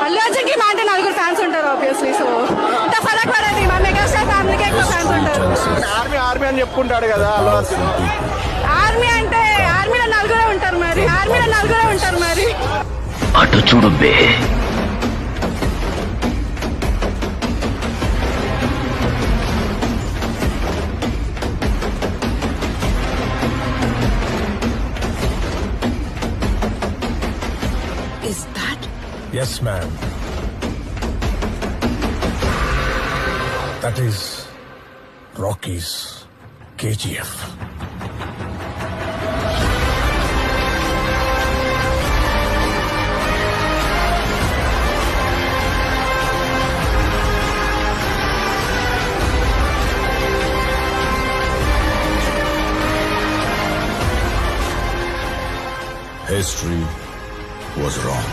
అల్లు అర్జున్ కి మా అంటే నలుగురు ఫ్యాన్స్ ఉంటారు ఆబ్వియస్లీ. సో ఇంత ఫరక్ పడేది మా మెగాస్టార్ ఫ్యామిలీకి ఎక్కువ ఫ్యాన్స్ ఉంటారు. ఆర్మీ ఆర్మీ అని చెప్పుకుంటాడు కదా అల్లు అర్జున్. ఆర్మీ అంటే ఆర్మీలో నలుగురే ఉంటారు మరి. ఆర్మీలో నలుగురే ఉంటారు మరి. అటు చూడు బే. Is that? Yes, ma'am. That is Rocky's KGF. History was wrong.